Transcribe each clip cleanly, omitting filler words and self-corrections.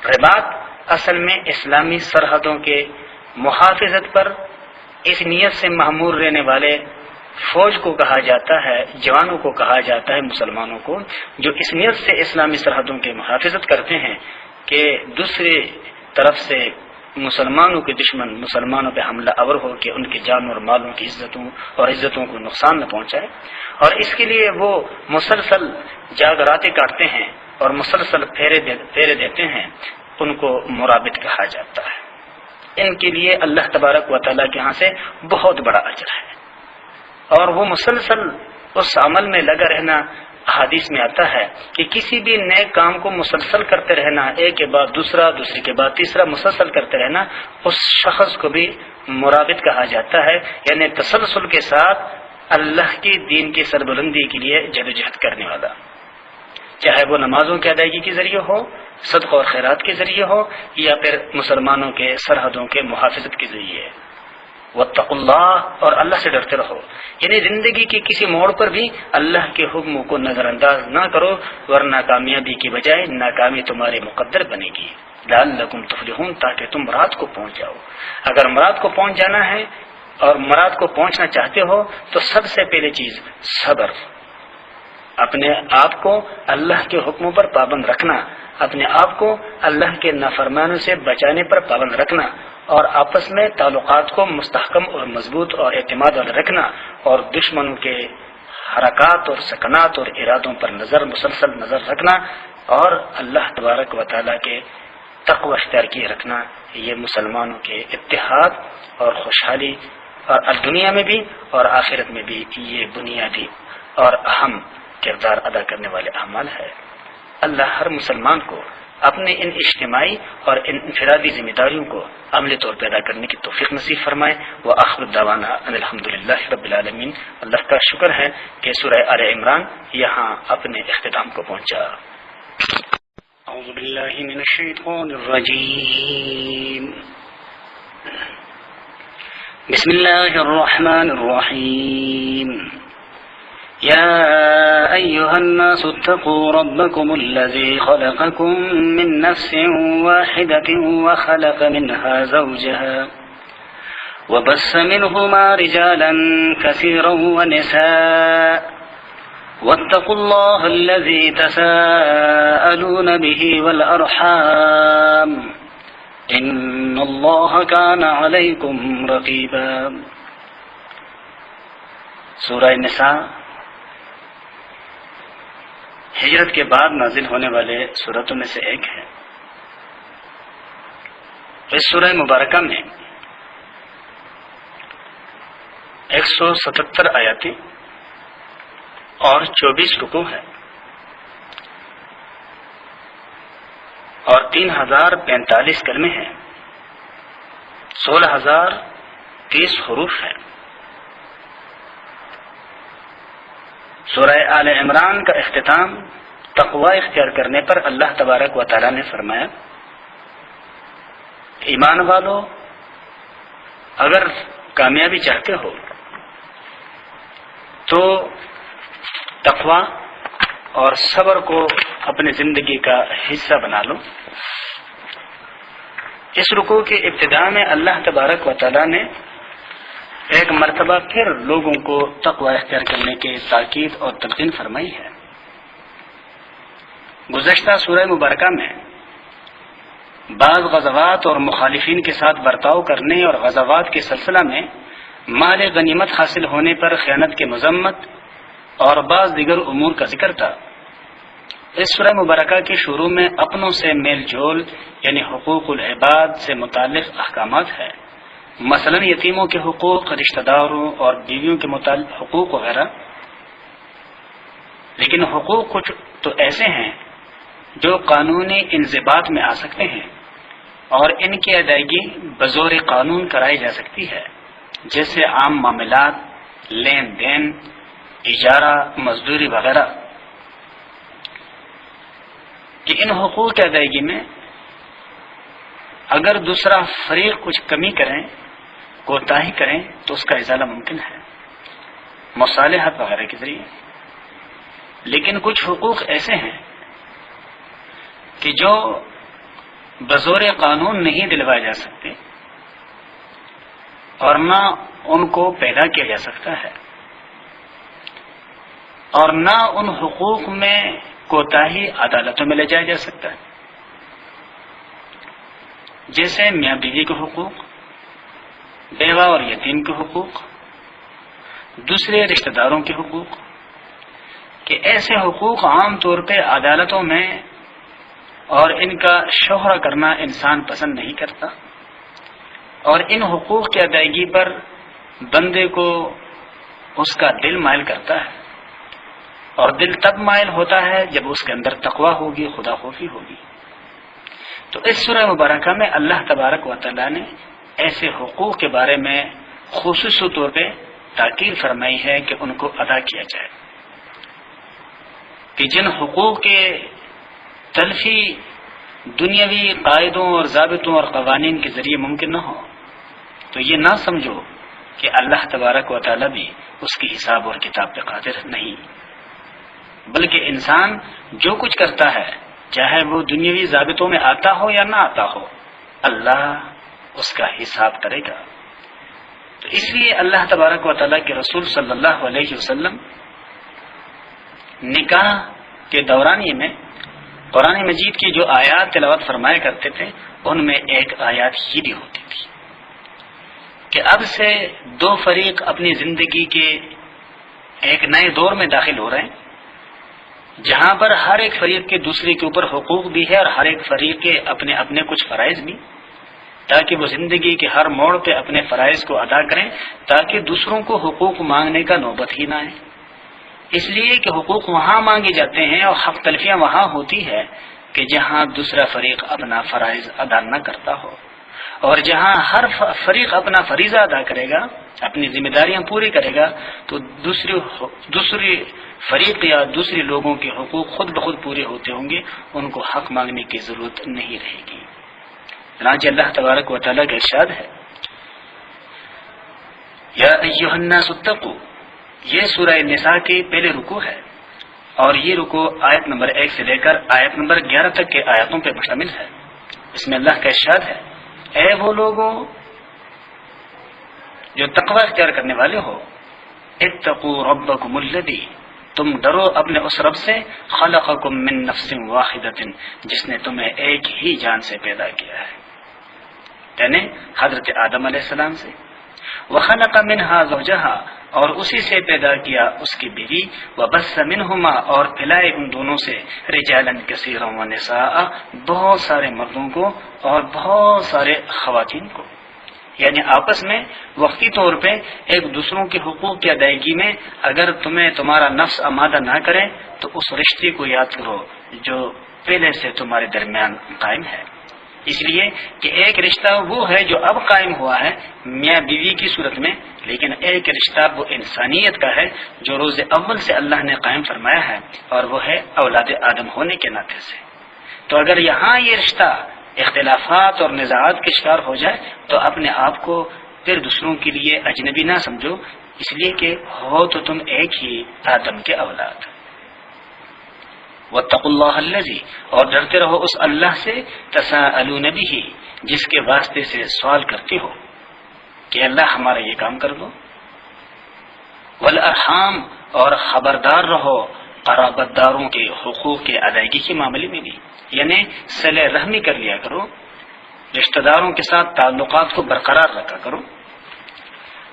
رباط اصل میں اسلامی سرحدوں کے محافظت پر اس نیت سے مأمور رہنے والے فوج کو کہا جاتا ہے، جوانوں کو کہا جاتا ہے، مسلمانوں کو جو اس نیت سے اسلامی سرحدوں کی محافظت کرتے ہیں کہ دوسری طرف سے مسلمانوں کے دشمن مسلمانوں پہ حملہ آور ہو کہ ان کی جان اور مالوں کی عزتوں کو نقصان نہ پہنچائے، اور اس کے لیے وہ مسلسل جاگراتیں کاٹتے ہیں اور مسلسل پھیرے دیتے ہیں، ان کو مرابط کہا جاتا ہے۔ ان کے لیے اللہ تبارک و تعالیٰ کے ہاں سے بہت بڑا اجر ہے، اور وہ مسلسل اس عمل میں لگا رہنا حدیث میں آتا ہے کہ کسی بھی نئے کام کو مسلسل کرتے رہنا، ایک کے بعد دوسرا، دوسرے کے بعد تیسرا مسلسل کرتے رہنا، اس شخص کو بھی مرابط کہا جاتا ہے، یعنی تسلسل کے ساتھ اللہ کی دین کی سربلندی کے لیے جدوجہد کرنے والا، چاہے وہ نمازوں کی ادائیگی کے ذریعے ہو، صدقہ اور خیرات کے ذریعے ہو، یا پھر مسلمانوں کے سرحدوں کے محافظت کے ذریعے۔ واتقوا اللہ، اور اللہ سے ڈرتے رہو، یعنی زندگی کے کسی موڑ پر بھی اللہ کے حکموں کو نظر انداز نہ کرو، ورنہ کامیابی کی بجائے ناکامی تمہارے مقدر بنے گی۔ لعلکم تفلحون، تاکہ تم مراد کو پہنچ جاؤ۔ اگر مراد کو پہنچ جانا ہے اور مراد کو پہنچنا چاہتے ہو تو سب سے پہلے چیز صبر، اپنے آپ کو اللہ کے حکموں پر پابند رکھنا، اپنے آپ کو اللہ کے نافرمانوں سے بچانے پر پابند رکھنا، اور آپس میں تعلقات کو مستحکم اور مضبوط اور اعتماد والا رکھنا، اور دشمنوں کے حرکات اور سکنات اور ارادوں پر مسلسل نظر رکھنا، اور اللہ تبارک و تعالیٰ کے تقوی اختیار کیے رکھنا۔ یہ مسلمانوں کے اتحاد اور خوشحالی اور دنیا میں بھی اور آخرت میں بھی یہ بنیادی اور اہم کردار ادا کرنے والے اعمال ہے۔ اللہ ہر مسلمان کو اپنے ان اجتماعی اور ان انفرادی ذمہ داریوں کو عملی طور پہ ادا کرنے کی توفیق نصیب فرمائے۔ وآخر دعوانا ان الحمدللہ رب العالمین۔ اللہ کا شکر ہے کہ سورہ آل عمران یہاں اپنے اختتام کو پہنچا۔ اعوذ باللہ من الشیطان الرجیم، بسم اللہ الرحمن الرحیم۔ يا أيها الناس اتقوا ربكم الذي خلقكم من نفس واحدة وخلق منها زوجها وبث منهما رجالا كثيرا ونساء واتقوا الله الذي تساءلون به والأرحام إن الله كان عليكم رقيبا۔ سورہ نساء ہجرت کے بعد نازل ہونے والے سورتوں میں سے ایک ہے۔ اس سورہ مبارکہ میں 177 آیاتیں اور 24 رکوع ہے اور 3045 کلمے ہیں، 16030 حروف ہیں۔ سورہ آل عمران کا اختتام تقوی اختیار کرنے پر اللہ تبارک و تعالی نے فرمایا، ایمان والو اگر کامیابی چاہتے ہو تو تقوی اور صبر کو اپنی زندگی کا حصہ بنا لو۔ اس رکوع کی ابتدا میں اللہ تبارک و تعالی نے ایک مرتبہ پھر لوگوں کو تقوی اختیار کرنے کے تاکید اور تلقین فرمائی ہے۔ گزشتہ سورہ مبارکہ میں بعض غزوات اور مخالفین کے ساتھ برتاؤ کرنے اور غزوات کے سلسلہ میں مال غنیمت حاصل ہونے پر خیانت کی مذمت اور بعض دیگر امور کا ذکر تھا۔ اس سورہ مبارکہ کے شروع میں اپنوں سے میل جول یعنی حقوق العباد سے متعلق احکامات ہے، مثلا یتیموں کے حقوق، رشتہ داروں اور بیویوں کے متعلق حقوق وغیرہ۔ لیکن حقوق کچھ تو ایسے ہیں جو قانونی انضباط میں آ سکتے ہیں اور ان کی ادائیگی بزور قانون کرائی جا سکتی ہے، جیسے عام معاملات، لین دین، اجارہ، مزدوری وغیرہ۔ کہ ان حقوق کی ادائیگی میں اگر دوسرا فریق کچھ کمی کریں، کوتاہی کریں تو اس کا ازالہ ممکن ہے مصالحت وغیرہ کے ذریعے۔ لیکن کچھ حقوق ایسے ہیں کہ جو بزور قانون نہیں دلوائے جا سکتے اور نہ ان کو پیدا کیا جا سکتا ہے، اور نہ ان حقوق میں کوتاہی عدالتوں میں لے جایا جا سکتا ہے، جیسے میاں بیوی کے حقوق، بیوہ اور یتیم کے حقوق، دوسرے رشتہ داروں کے حقوق، کہ ایسے حقوق عام طور پہ عدالتوں میں اور ان کا شوہر کرنا انسان پسند نہیں کرتا، اور ان حقوق کی ادائیگی پر بندے کو اس کا دل مائل کرتا ہے، اور دل تب مائل ہوتا ہے جب اس کے اندر تقوی ہوگی، خدا خوفی ہوگی۔ تو اس سورہ مبارکہ میں اللہ تبارک و تعالیٰ نے ایسے حقوق کے بارے میں خصوصی طور پہ تاکید فرمائی ہے کہ ان کو ادا کیا جائے، کہ جن حقوق کے تلفی دنیاوی قاعدوں اور ضابطوں اور قوانین کے ذریعے ممکن نہ ہو، تو یہ نہ سمجھو کہ اللہ تبارک و تعالیٰ بھی اس کی حساب اور کتاب پہ قادر نہیں، بلکہ انسان جو کچھ کرتا ہے چاہے وہ دنیاوی ضابطوں میں آتا ہو یا نہ آتا ہو، اللہ اس کا حساب کرے گا۔ تو اس لیے اللہ تبارک و تعالیٰ کے رسول صلی اللہ علیہ وسلم نکاح کے دورانیے میں قرآن مجید کی جو آیات تلاوت فرمایا کرتے تھے، ان میں ایک آیات یہ بھی ہوتی تھی کہ اب سے دو فریق اپنی زندگی کے ایک نئے دور میں داخل ہو رہے ہیں، جہاں پر ہر ایک فریق کے دوسرے کے اوپر حقوق بھی ہے اور ہر ایک فریق کے اپنے اپنے کچھ فرائض بھی، تاکہ وہ زندگی کے ہر موڑ پہ اپنے فرائض کو ادا کریں، تاکہ دوسروں کو حقوق مانگنے کا نوبت ہی نہ آئے۔ اس لیے کہ حقوق وہاں مانگے جاتے ہیں اور حق تلفیاں وہاں ہوتی ہے کہ جہاں دوسرا فریق اپنا فرائض ادا نہ کرتا ہو، اور جہاں ہر فریق اپنا فریضہ ادا کرے گا، اپنی ذمہ داریاں پوری کرے گا، تو دوسری فریق یا دوسرے لوگوں کے حقوق خود بخود پورے ہوتے ہوں گے، ان کو حق مانگنے کی ضرورت نہیں رہے گی۔ چنانچہ اللہ تبارک و تعالیٰ کا ارشاد ہے، یا ایھا الناس اتقوا، یہ سورہ نساء کی پہلے رکوع ہے، اور یہ رکوع آیت نمبر 1 سے لے کر آیت نمبر 11 تک کے آیاتوں پر مشتمل ہے۔ اس میں اللہ کا ارشاد ہے، اے وہ لوگوں جو تقوی اختیار کرنے والے ہو، اتقوا ربکم الذی، تم ڈرو اپنے اس رب سے، خلقکم من نفس واحدۃ، جس نے تمہیں ایک ہی جان سے پیدا کیا ہے، یعنی حضرت آدم علیہ السلام سے، وخلق منہا زوجہا، اور اسی سے پیدا کیا اس کی بیوی، وبث منہما، اور پھیلائے ان دونوں سے، رجالا کثیرا ونساء، بہت سارے مردوں کو اور بہت سارے خواتین کو، یعنی آپس میں وقتی طور پہ ایک دوسروں کے حقوق کی ادائیگی میں اگر تمہیں تمہارا نفس آمادہ نہ کرے تو اس رشتے کو یاد کرو جو پہلے سے تمہارے درمیان قائم ہے۔ اس لیے کہ ایک رشتہ وہ ہے جو اب قائم ہوا ہے میاں بیوی کی صورت میں، لیکن ایک رشتہ وہ انسانیت کا ہے جو روز اول سے اللہ نے قائم فرمایا ہے، اور وہ ہے اولاد آدم ہونے کے ناطے سے۔ تو اگر یہاں یہ رشتہ اختلافات اور نزاعات کے شکار ہو جائے تو اپنے آپ کو پھر دوسروں کے لیے اجنبی نہ سمجھو، اس لیے کہ ہو تو تم ایک ہی آدم کے اولاد۔ واتقوا اللہ الذی، اور ڈرتے رہو اس اللہ سے، تساءلون بہ، جس کے واسطے سے سوال کرتے ہو کہ اللہ ہمارا یہ کام کر دو، والارحام، اور خبردار رہو قرابت داروں کے حقوق کے ادائیگی کے معاملے میں بھی، یعنی صلہ رحمی کر لیا کرو، رشتہ داروں کے ساتھ تعلقات کو برقرار رکھا کرو۔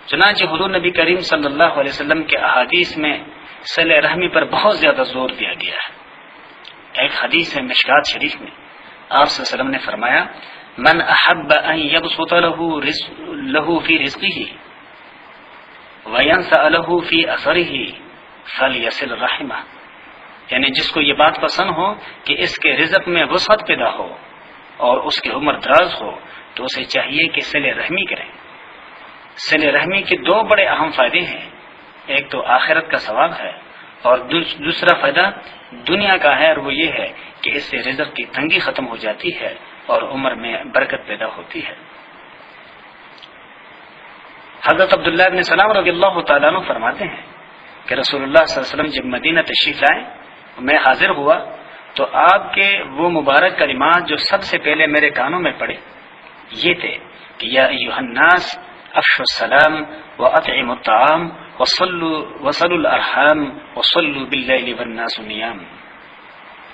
چنانچہ حضور نبی کریم صلی اللہ علیہ وسلم کے احادیث میں صلہ رحمی پر بہت زیادہ زور دیا گیا ہے۔ ایک حدیث ہے مشکات شریف میں، آپ صلی اللہ علیہ وسلم نے فرمایا، من احب ان یبسط له فی رزقه وینسأ له فی اثره فلیصل رحمہ، یعنی جس کو یہ بات پسند ہو کہ اس کے رزق میں وسعت پیدا ہو اور اس کی عمر دراز ہو تو اسے چاہیے کہ صلہ رحمی کریں۔ صلہ رحمی کے دو بڑے اہم فائدے ہیں، ایک تو آخرت کا ثواب ہے اور دوسرا فائدہ دنیا کا ہے، اور وہ یہ ہے کہ اس سے رزق کی تنگی ختم ہو جاتی ہے اور عمر میں برکت پیدا ہوتی ہے۔ حضرت عبداللہ بن سلام رضی اللہ تعالیٰ عنہ فرماتے ہیں کہ رسول اللہ صلی اللہ علیہ وسلم جب مدینہ تشریف لائے، میں حاضر ہوا تو آپ کے وہ مبارک کلمات جو سب سے پہلے میرے کانوں میں پڑے یہ تھے کہ یا ایھا الناس افشوا السلام واطعموا الطعام وصلوا الارحام وصلوا باللیل والناس نیام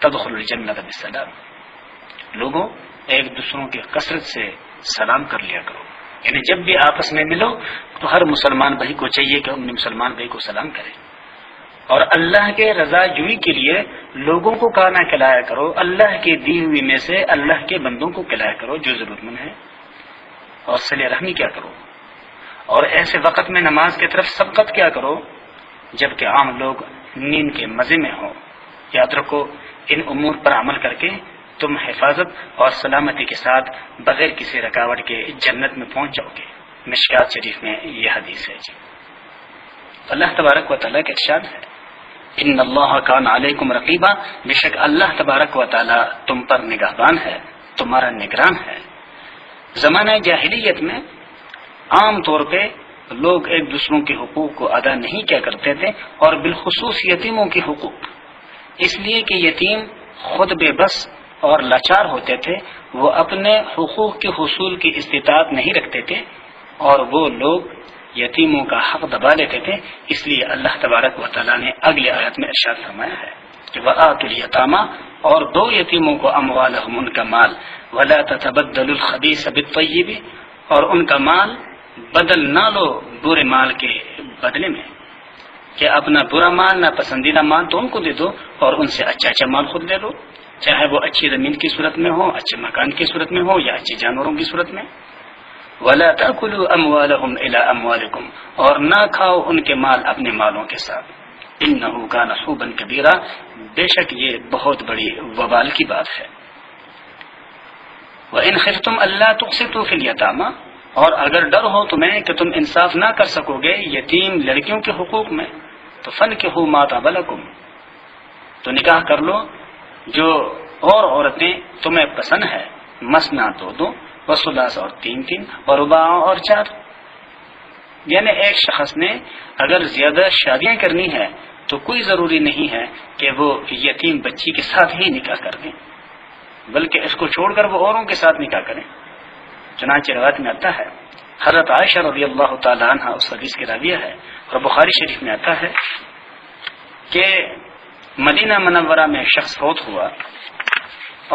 تدخلوا الجنۃ بالسلام. لوگوں ایک دوسروں کی کثرت سے سلام کر لیا کرو. یعنی جب بھی آپس میں ملو تو ہر مسلمان بھائی کو چاہیے کہ اپنے مسلمان بھائی کو سلام کرے. اور اللہ کے رضا جوئی کے لیے لوگوں کو کھانا کھلایا کرو. اللہ کی دی ہوئی میں سے اللہ کے بندوں کو کھلایا کرو جو ضرورت مند ہے. اور صلہ رحمی کیا کرو. اور ایسے وقت میں نماز کی طرف سبقت کیا کرو جبکہ عام لوگ نیند کے مزے میں ہو. یاد رکھو ان امور پر عمل کر کے تم حفاظت اور سلامتی کے ساتھ بغیر کسی رکاوٹ کے جنت میں پہنچ جاؤ گے. مشکات شریف میں یہ حدیث ہے. جی اللہ تبارک و تعالیٰ کا ارشاد ہے ان اللہ کان علیکم رقیبا، بے شک اللہ تبارک و تعالیٰ تم پر نگہبان ہے، تمہارا نگران ہے. زمانہ جاہلیت میں عام طور پہ لوگ ایک دوسروں کے حقوق کو ادا نہیں کیا کرتے تھے، اور بالخصوص یتیموں کے حقوق، اس لیے کہ یتیم خود بے بس اور لاچار ہوتے تھے. وہ اپنے حقوق کے حصول کی استطاعت نہیں رکھتے تھے اور وہ لوگ یتیموں کا حق دبا لیتے تھے. اس لیے اللہ تبارک و تعالیٰ نے اگلی آیت میں ارشاد فرمایا ہے کہ وآتوا الیتامی، اور دو یتیموں کو اموالہم، ان کا مال، ولا تتبدلوا الخبیث بالطیب، اور ان کا مال بدل نہ لو برے مال کے بدلے میں، کہ اپنا برا مال نہ پسندیدہ مال تو ان کو دے دو اور ان سے اچھا مال خود لے لو، چاہے وہ اچھی زمین کی صورت میں ہو، اچھے مکان کی صورت میں ہو یا اچھے جانوروں کی صورت میں. وَلَا تَأْكُلُوا أَمْوَالَهُمْ إِلَىٰ أَمْوَالِكُمْ، اور نہ کھاؤ ان کے مال اپنے مالوں کے ساتھ. إِنَّهُ كَانَ حُوبًا كَبِيرًا، بے شک یہ بہت بڑی وبال کی بات ہے. وَإِنْ خِفْتُمْ أَلَّا تُقْسِطُوا فِي الْيَتَامَىٰ، اور اگر ڈر ہو تمہیں کہ تم انصاف نہ کر سکو گے یتیم لڑکیوں کے حقوق میں، تو فَانكِحُوا مَا طَابَ لَكُمْ، تو نکاح کر لو جو اور عورتیں تمہیں پسند ہے، مثنا 2 وثلاث اور 3 اور رباع اور 4. یعنی ایک شخص نے اگر زیادہ شادیاں کرنی ہے تو کوئی ضروری نہیں ہے کہ وہ یتیم بچی کے ساتھ ہی نکاح کر دیں، بلکہ اس کو چھوڑ کر وہ اوروں کے ساتھ نکاح کریں. چنانچہ روایت میں آتا ہے حضرت عائشہ رضی اللہ تعالی عنہ اس حدیث کی راویہ ہے اور بخاری شریف میں آتا ہے کہ مدینہ منورہ میں شخص فوت ہوا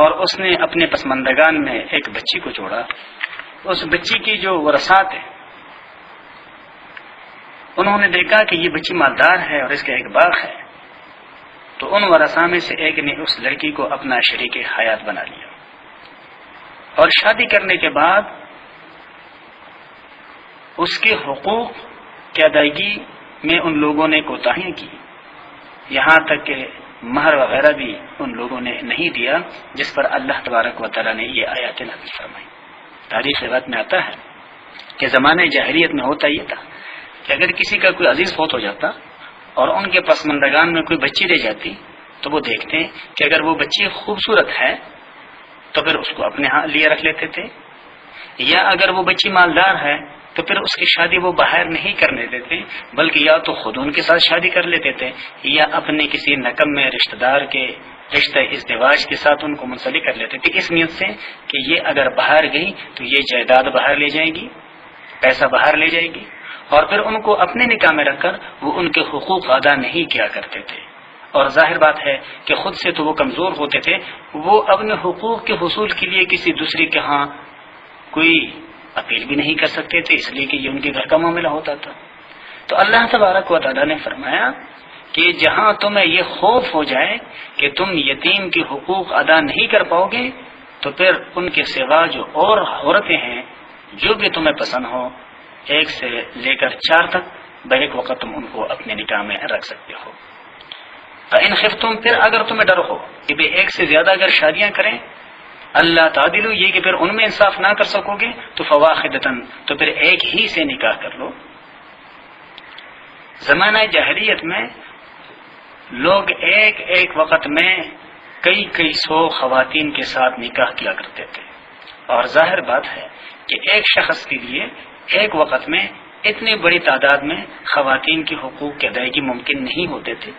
اور اس نے اپنے پسماندگان میں ایک بچی کو چھوڑا. اس بچی کی جو ورثات ہیں انہوں نے دیکھا کہ یہ بچی مالدار ہے اور اس کا ایک باغ ہے، تو ان ورثاء میں سے ایک نے اس لڑکی کو اپنا شریک حیات بنا لیا، اور شادی کرنے کے بعد اس کے حقوق کی ادائیگی میں ان لوگوں نے کوتاہیاں کی، یہاں تک کہ مہر وغیرہ بھی ان لوگوں نے نہیں دیا، جس پر اللہ تبارک و تعالیٰ نے یہ آیات نازل فرمائی. تاریخ روایت میں آتا ہے کہ زمانے جاہلیت میں ہوتا یہ تھا کہ اگر کسی کا کوئی عزیز فوت ہو جاتا اور ان کے پسماندگان میں کوئی بچی رہ جاتی تو وہ دیکھتے کہ اگر وہ بچی خوبصورت ہے تو پھر اس کو اپنے ہاں لیے رکھ لیتے تھے، یا اگر وہ بچی مالدار ہے تو پھر اس کی شادی وہ باہر نہیں کرنے دیتے بلکہ یا تو خود ان کے ساتھ شادی کر لیتے تھے یا اپنے کسی نکم میں رشتہ دار کے رشتہ ازدواج کے ساتھ ان کو منسلک کر لیتے تھے، اس نیت سے کہ یہ اگر باہر گئی تو یہ جائیداد باہر لے جائے گی، پیسہ باہر لے جائے گی، اور پھر ان کو اپنے نکاح میں رکھ کر وہ ان کے حقوق ادا نہیں کیا کرتے تھے. اور ظاہر بات ہے کہ خود سے تو وہ کمزور ہوتے تھے، وہ اپنے حقوق کے حصول کے لیے کسی دوسرے کے ہاں کوئی اپیل بھی نہیں کر سکتے تھے، اس لیے کہ یہ ان کے گھر کا معاملہ ہوتا تھا. تو اللہ تبارک و تعالیٰ نے فرمایا کہ جہاں تمہیں یہ خوف ہو جائے کہ تم یتیم کے حقوق ادا نہیں کر پاؤ گے تو پھر ان کے سوا جو اور عورتیں ہیں جو بھی تمہیں پسند ہو 1 سے لے کر 4 تک بیک وقت تم ان کو اپنے نکاح میں رکھ سکتے ہو. فَإِنْ خِفْتُمْ، پھر اگر تمہیں ڈر ہو کہ 1 سے زیادہ اگر شادیاں کریں، اللہ تعدلوا، یہ کہ پھر ان میں انصاف نہ کر سکو گے، تو فواحدۃ، تو پھر ایک ہی سے نکاح کر لو. زمانہ جاہلیت میں لوگ ایک وقت میں کئی سو خواتین کے ساتھ نکاح کیا کرتے تھے، اور ظاہر بات ہے کہ ایک شخص کے لیے ایک وقت میں اتنی بڑی تعداد میں خواتین کے حقوق کی ادائیگی ممکن نہیں ہوتے تھے،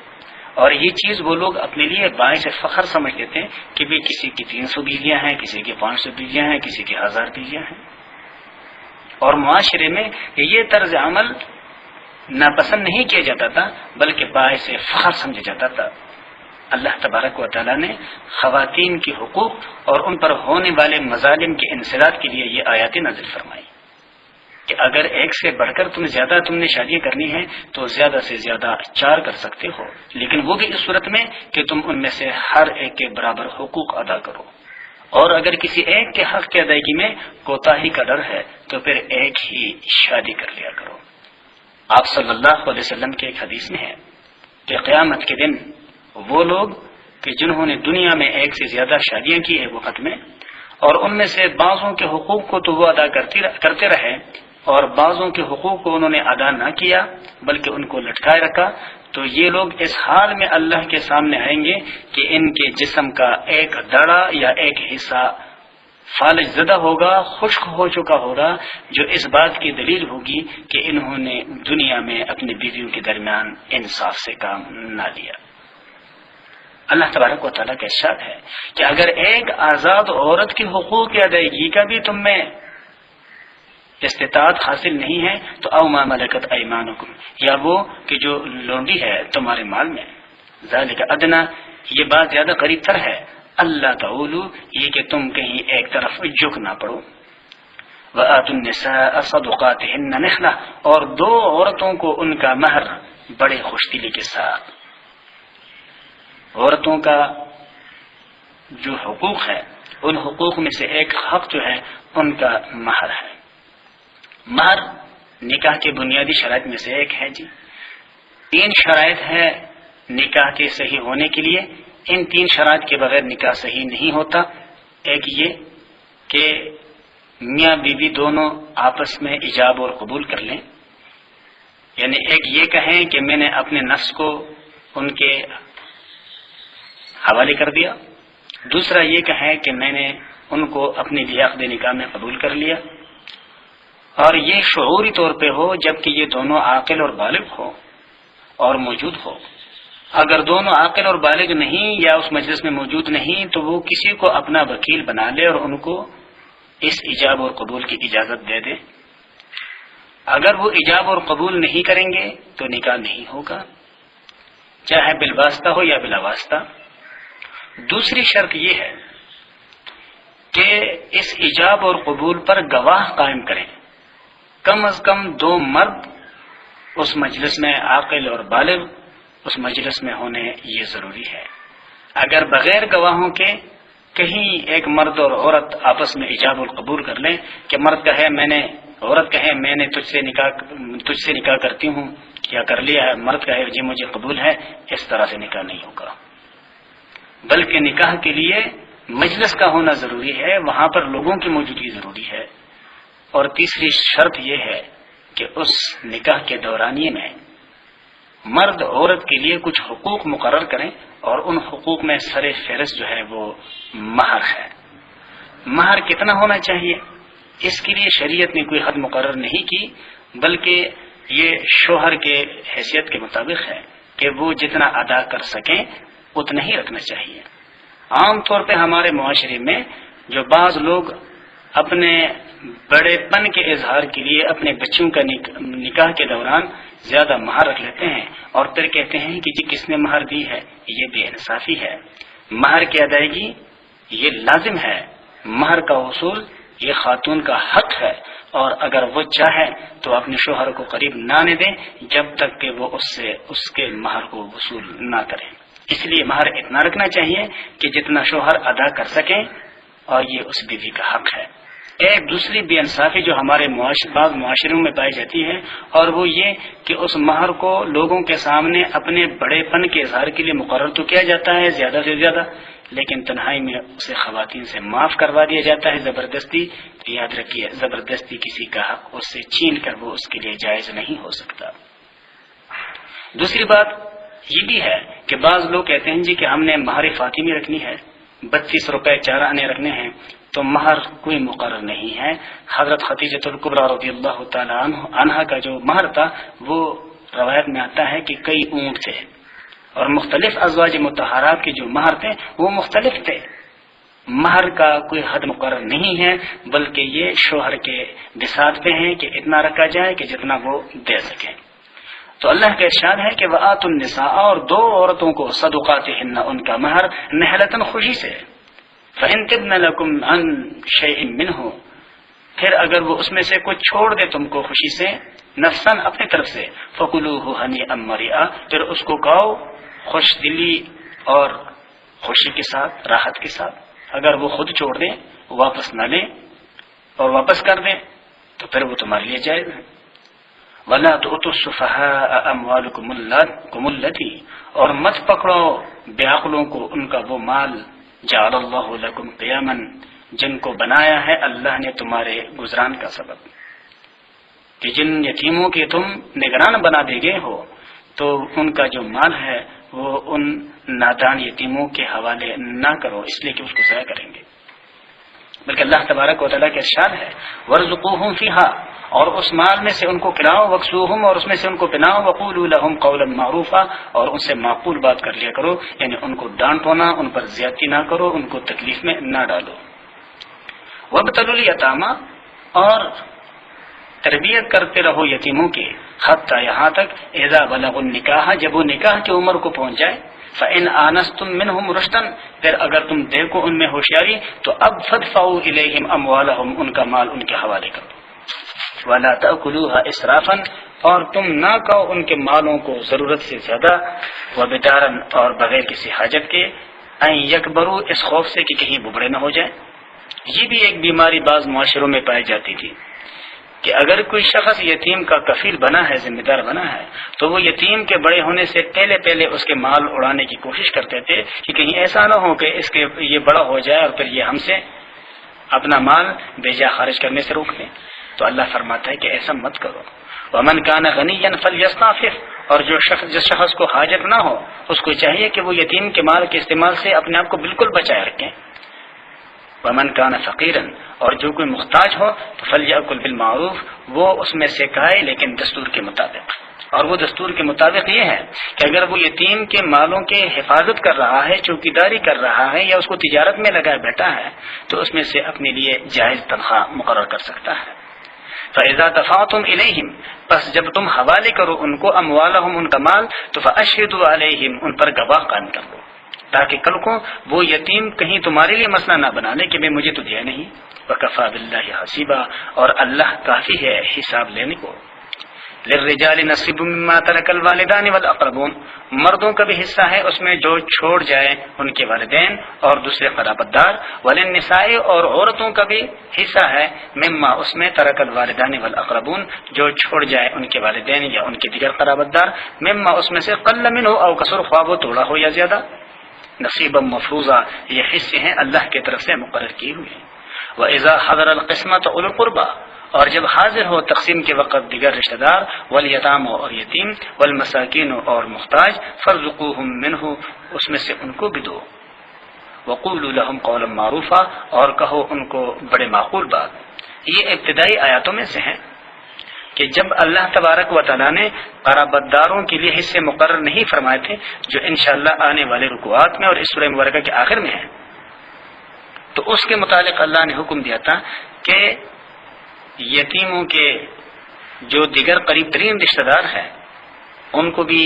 اور یہ چیز وہ لوگ اپنے لیے باعث فخر سمجھ لیتے ہیں کہ بھی کسی کی 300 بیویاں ہیں، کسی کی 500 بیویاں ہیں، کسی کی 1000 بیویاں ہیں. اور معاشرے میں یہ طرز عمل ناپسند نہیں کیا جاتا تھا بلکہ باعث فخر سمجھا جاتا تھا. اللہ تبارک و تعالیٰ نے خواتین کے حقوق اور ان پر ہونے والے مظالم کے انسداد کے لیے یہ آیات نازل فرمائی کہ اگر ایک سے بڑھ کر تم نے شادی کرنی ہے تو زیادہ سے زیادہ 4 کر سکتے ہو، لیکن وہ بھی اس صورت میں کہ تم ان میں سے ہر ایک کے برابر حقوق ادا کرو. اور اگر کسی ایک کے حق کی ادائیگی میں کوتاہی کا ڈر ہے تو پھر ایک ہی شادی کر لیا کرو. آپ صلی اللہ علیہ وسلم کے ایک حدیث میں ہے کہ قیامت کے دن وہ لوگ کہ جنہوں نے دنیا میں ایک سے زیادہ شادیاں کی ہے وقت میں، اور ان میں سے بعضوں کے حقوق کو تو وہ ادا کرتے رہے اور بعضوں کے حقوق کو انہوں نے ادا نہ کیا بلکہ ان کو لٹکائے رکھا، تو یہ لوگ اس حال میں اللہ کے سامنے آئیں گے کہ ان کے جسم کا ایک دڑا یا ایک حصہ فالج زدہ ہوگا، خشک ہو چکا ہوگا، جو اس بات کی دلیل ہوگی کہ انہوں نے دنیا میں اپنی بیویوں کے درمیان انصاف سے کام نہ لیا. اللہ تبارک و تعالیٰ کا ارشاد ہے کہ اگر ایک آزاد عورت کے حقوق کی ادائیگی کا بھی تم میں استطاعت حاصل نہیں ہے تو او ما ملکت ایمانکم، یا وہ کہ جو لونڈی ہے تمہارے مال میں، ذالک ادنا، یہ بات زیادہ قریب تر ہے، اللہ تعولو، یہ کہ تم کہیں ایک طرف جھک نہ پڑو. وآتوا النساء صدقاتهن نخلہ، اور دو عورتوں کو ان کا مہر بڑے خوش دلی کے ساتھ. عورتوں کا جو حقوق ہے ان حقوق میں سے ایک حق جو ہے ان کا مہر ہے. مہر نکاح کے بنیادی شرائط میں سے ایک ہے جی. 3 شرائط ہے نکاح کے صحیح ہونے کے لیے. ان 3 شرائط کے بغیر نکاح صحیح نہیں ہوتا. ایک یہ کہ میاں بیوی دونوں آپس میں ایجاب اور قبول کر لیں، یعنی ایک یہ کہیں کہ میں نے اپنے نفس کو ان کے حوالے کر دیا، دوسرا یہ کہیں کہ میں نے ان کو اپنی عقد نکاح میں قبول کر لیا، اور یہ شعوری طور پہ ہو جبکہ یہ دونوں عاقل اور بالغ ہو اور موجود ہو. اگر دونوں عاقل اور بالغ نہیں یا اس مجلس میں موجود نہیں تو وہ کسی کو اپنا وکیل بنا لے اور ان کو اس ایجاب اور قبول کی اجازت دے دے. اگر وہ ایجاب اور قبول نہیں کریں گے تو نکاح نہیں ہوگا، چاہے بالواسطہ ہو یا بلا واسطہ. دوسری شرط یہ ہے کہ اس ایجاب اور قبول پر گواہ قائم کریں، کم از کم 2 مرد اس مجلس میں عاقل اور بالغ اس مجلس میں ہونے یہ ضروری ہے. اگر بغیر گواہوں کے کہیں ایک مرد اور عورت آپس میں ایجاب اور قبول کر لیں کہ مرد کہے عورت کہے میں نے تجھ سے نکاح کرتی ہوں یا کر لیا ہے، مرد کہے جی مجھے قبول ہے، اس طرح سے نکاح نہیں ہوگا. بلکہ نکاح کے لیے مجلس کا ہونا ضروری ہے، وہاں پر لوگوں کی موجودگی ضروری ہے. اور تیسری شرط یہ ہے کہ اس نکاح کے دورانیے میں مرد عورت کے لیے کچھ حقوق مقرر کریں، اور ان حقوق میں سر فہرست جو ہے وہ مہر ہے. مہر کتنا ہونا چاہیے اس کے لیے شریعت نے کوئی حد مقرر نہیں کی، بلکہ یہ شوہر کے حیثیت کے مطابق ہے کہ وہ جتنا ادا کر سکیں اتنا ہی رکھنا چاہیے. عام طور پہ ہمارے معاشرے میں جو بعض لوگ اپنے بڑے پن کے اظہار کے لیے اپنے بچوں کا نکاح کے دوران زیادہ مہر رکھ لیتے ہیں اور پھر کہتے ہیں کہ جی کس نے مہر دی ہے، یہ بے انصافی ہے. مہر کی ادائیگی یہ لازم ہے، مہر کا وصول یہ خاتون کا حق ہے، اور اگر وہ چاہے تو اپنے شوہر کو قریب نہ آنے دیں جب تک کہ وہ اس کے مہر کو وصول نہ کریں. اس لیے مہر اتنا رکھنا چاہیے کہ جتنا شوہر ادا کر سکیں، اور یہ اس بیوی کا حق ہے. ایک دوسری بے انصافی جو ہمارے بعض معاشروں میں پائی جاتی ہے، اور وہ یہ کہ اس مہر کو لوگوں کے سامنے اپنے بڑے پن کے اظہار کے لیے مقرر تو کیا جاتا ہے زیادہ سے زیادہ، لیکن تنہائی میں اسے خواتین سے معاف کروا دیا جاتا ہے زبردستی. تو یاد رکھیے زبردستی کسی کا حق اس سے چھین کر وہ اس کے لیے جائز نہیں ہو سکتا. دوسری بات یہ بھی ہے کہ بعض لوگ کہتے ہیں جی کہ ہم نے مہر فاطمی رکھنی ہے، 32 روپے 4 آنے رکھنے ہیں، تو مہر کوئی مقرر نہیں ہے. حضرت خدیجہ الکبریٰ رضی اللہ تعالی عنہا کا جو مہر تھا وہ روایت میں آتا ہے کہ کئی اونٹ تھے، اور مختلف ازواج مطہرات کے جو مہر تھے وہ مختلف تھے. مہر کا کوئی حد مقرر نہیں ہے، بلکہ یہ شوہر کے بساط پہ ہیں کہ اتنا رکھا جائے کہ جتنا وہ دے سکیں. تو اللہ کا ارشاد ہے کہ وآتوا النساء، اور دو عورتوں کو صدقاتہن، ان کا مہر، نہلتاً خوشی سے. فإن طبن لكم عن شيء منه، پھر اگر وہ اس میں سے کچھ چھوڑ دے تم کو خوشی سے، نفساً اپنی طرف سے، فکلوہ ہنیئا مریئا، پھر اس کو کھاؤ خوش دلی اور خوشی کے ساتھ، راحت کے ساتھ. اگر وہ خود چھوڑ دیں، واپس نہ لیں اور واپس کر دیں تو پھر وہ تمہارے لیے جائز ہے. وَلَا تُؤْتُوا السُّفَهَاءَ أَمْوَالَكُمُ الَّتِي، اور مت پکڑو بے عقلوں کو ان کا وہ مال، جعل اللہ لکم قیاما، جن کو بنایا ہے اللہ نے تمہارے گزران کا سبب، کہ جن یتیموں کے تم نگران بنا دے گئے ہو تو ان کا جو مال ہے وہ ان نادان یتیموں کے حوالے نہ کرو، اس لیے کہ اس کو ضائع کریں گے، بلکہ اللہ تبارک و تعالیٰ کا ارشاد ہے وَارْزُقُوهُمْ فِيهَا، اور اس مال میں سے ان کو کھلاؤ، وَاكْسُوهُمْ، اور اس میں سے ان کو پناؤ، وَقُولُوا لَهُمْ قَوْلًا مَعْرُوفًا، اور ان سے معقول بات کر لیا کرو، یعنی ان کو ڈانٹو نہ، ان پر زیادتی نہ کرو، ان کو تکلیف میں نہ ڈالو. وَابْتَلُوا الْيَتَامَى، اور تربیت کرتے رہو یتیموں کی، حتیٰ یہاں تک اذا بلغوا النکاح، جب وہ نکاح کی عمر کو پہنچ جائے، فإن آنستم منهم رشدا، پھر اگر تم دیکھو ان میں ہوشیاری تو اب فادفعوا الیہم اموالہم، ان کا مال ان کے حوالے کرو. ولا تأکلوها اسرافا، اور تم نہ کھاؤ ان کے مالوں کو ضرورت سے زیادہ، وبدارا، اور بغیر کسی حاجت کے، ان یکبروا، اس خوف سے کہ کہیں ببڑے نہ ہو جائیں. یہ بھی ایک بیماری بعض معاشروں میں پائی جاتی تھی کہ اگر کوئی شخص یتیم کا کفیل بنا ہے، ذمہ دار بنا ہے، تو وہ یتیم کے بڑے ہونے سے پہلے اس کے مال اڑانے کی کوشش کرتے تھے کہ کہیں ایسا نہ ہو کہ اس کے یہ بڑا ہو جائے اور پھر یہ ہم سے اپنا مال بیجا خارج کرنے سے روک دیں. تو اللہ فرماتا ہے کہ ایسا مت کرو. ومن کان غنیا فلیستعفف، اور جس شخص کو حاجت نہ ہو اس کو چاہیے کہ وہ یتیم کے مال کے استعمال سے اپنے آپ کو بالکل بچائے رکھیں. ومن کان فقیرا، اور جو کوئی محتاج ہو تو فلیأکل بالمعروف، وہ اس میں سے کھائے لیکن دستور کے مطابق. اور وہ دستور کے مطابق یہ ہے کہ اگر وہ یتیم کے مالوں کے حفاظت کر رہا ہے، چوکیداری کر رہا ہے، یا اس کو تجارت میں لگائے بیٹھا ہے، تو اس میں سے اپنے لیے جائز تنخواہ مقرر کر سکتا ہے. فَإِذَا دَفَعْتُمْ إِلَيْهِمْ، پس جب تم حوالے کرو ان کو اموالہم، ان کا مال، تو فَأَشْهِدُوا عَلَيْهِمْ، ان پر گواہ قائم کر دو، تاکہ کل کو وہ یتیم کہیں تمہارے لیے مسئلہ نہ بنا لے کہ میں مجھے تو دیا نہیں. وَكَفَى بِاللَّهِ حَسِيبًا، اور اللہ کافی ہے حساب لینے کو. لِلرِّجَالِ نَصِيبٌ مِّمَّا تَرَكَ الْوَالِدَانِ وَالْأَقْرَبُونَ، مردوں کا بھی حصہ ہے اس میں جو چھوڑ جائے ان کے والدین اور دوسرے قرابت دار. وَلِلنِّسَاءِ، اور عورتوں کا بھی حصہ ہے مما اس میں ترک الوالدان والأقربون، جو چھوڑ جائے ان کے والدین یا ان کے دیگر قرابت دار، مما اس میں سے قل منہ او کثر، خواہ وہ تھوڑا ہو یا زیادہ. نصیبا مفروضا، یہ حصے ہیں اللہ کی طرف سے مقرر کیے ہوئے. وَإِذَا حَضَرَ الْقِسْمَةُ أُولُو الْقُرْبَى، اور جب حاضر ہو تقسیم کے وقت دیگر رشتہ دار، والیتام، اور یتیم، والمساکین، اور محتاج، فارزقوہم منہ، اس میں سے ان کو بھی دو. وقولوا لهم قولا معروفا، اور کہو ان کو بڑے معقول بات. یہ ابتدائی آیاتوں میں سے ہے کہ جب اللہ تبارک و تعالیٰ نے قرابت داروں کے لیے حصے مقرر نہیں فرمائے تھے، جو انشاءاللہ آنے والے رکوعات میں اور اس سورہ مبارکہ کے آخر میں ہیں، تو اس کے متعلق اللہ نے حکم دیا تھا کہ یتیموں کے جو دیگر قریب ترین رشتہ دار ہیں ان کو بھی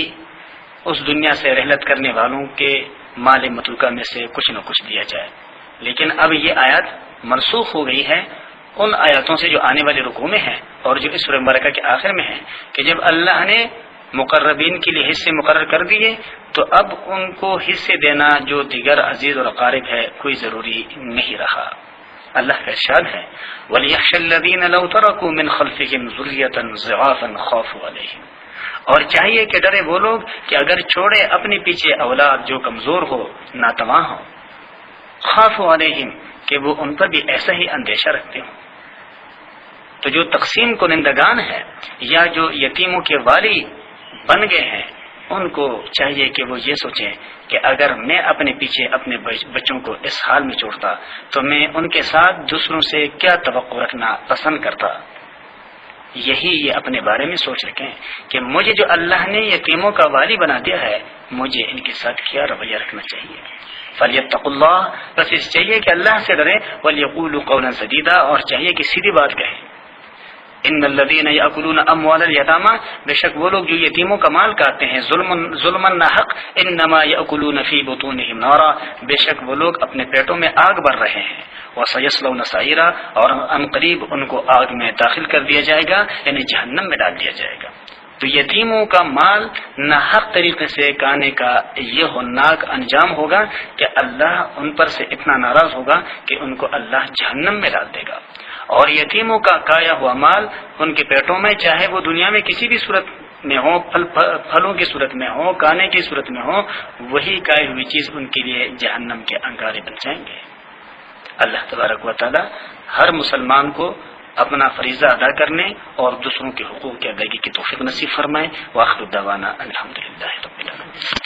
اس دنیا سے رحلت کرنے والوں کے مال متروکہ میں سے کچھ نہ کچھ دیا جائے. لیکن اب یہ آیات منسوخ ہو گئی ہے ان آیاتوں سے جو آنے والے رکوع میں ہیں اور جو اس سورہ مبارکہ کے آخر میں ہیں، کہ جب اللہ نے مقربین کے لیے حصے مقرر کر دیے تو اب ان کو حصے دینا جو دیگر عزیز اور اقارب ہے کوئی ضروری نہیں رہا. اللہ کا ارشاد ہے وَلْيَخْشَ الَّذِينَ لَوْ تَرَكُوا مِنْ خَلْفِهِمْ ذُرِّيَّةً ضِعَافًا خَافُوا عَلَيْهِمْ، اور چاہیے کہ ڈرے وہ لوگ کہ اگر چھوڑے اپنے پیچھے اولاد جو کمزور ہو، ناتواں ہو، خافوا علیہم، کہ وہ ان پر بھی ایسا ہی اندیشہ رکھتے ہوں. تو جو تقسیم کنندگان ہیں یا جو یتیموں کے والی بن گئے ہیں، ان کو چاہیے کہ وہ یہ سوچیں کہ اگر میں اپنے پیچھے اپنے بچوں کو اس حال میں چھوڑتا تو میں ان کے ساتھ دوسروں سے کیا توقع رکھنا پسند کرتا. یہی یہ اپنے بارے میں سوچ رکھیں کہ مجھے جو اللہ نے یتیموں کا والی بنا دیا ہے، مجھے ان کے ساتھ کیا رویہ رکھنا چاہیے۔ فَلْيَتَّقُوا اللَّهَ، بس اس چاہیے کہ اللہ سے ڈرے، وَلْيَقُولُوا قَوْلًا سَدِيدًا، اور چاہیے کہ سیدھی بات کہیں۔ ان الذین یاکلون اموال الیتامی، بے شک وہ لوگ جو یتیموں کا مال کھاتے ہیں ظلما ناحق، انما یاکلون فی بطونہم نارا، بے شک وہ لوگ اپنے پیٹوں میں آگ بھر رہے ہیں، وسیصلون سعیرا، اور ان قریب ان کو آگ میں داخل کر دیا جائے گا، یعنی جہنم میں ڈال دیا جائے گا۔ تو یتیموں کا مال ناحق طریقے سے کھانے کا یہ ہولناک انجام ہوگا کہ اللہ ان پر سے اتنا ناراض ہوگا کہ ان کو اللہ جہنم میں ڈال دے گا۔ اور یتیموں کا کھایا ہوا مال ان کے پیٹوں میں، چاہے وہ دنیا میں کسی بھی صورت میں ہو، پھلوں کی صورت میں ہو، کھانے کی صورت میں ہو، وہی کھائی ہوئی چیز ان کے لیے جہنم کے انگارے بن جائیں گے۔ اللہ تبارک و تعالی ہر مسلمان کو اپنا فریضہ ادا کرنے اور دوسروں کے حقوق کی ادائیگی کی توفیق نصیب فرمائے۔ وآخر دعوانا الحمدللہ رب العالمین۔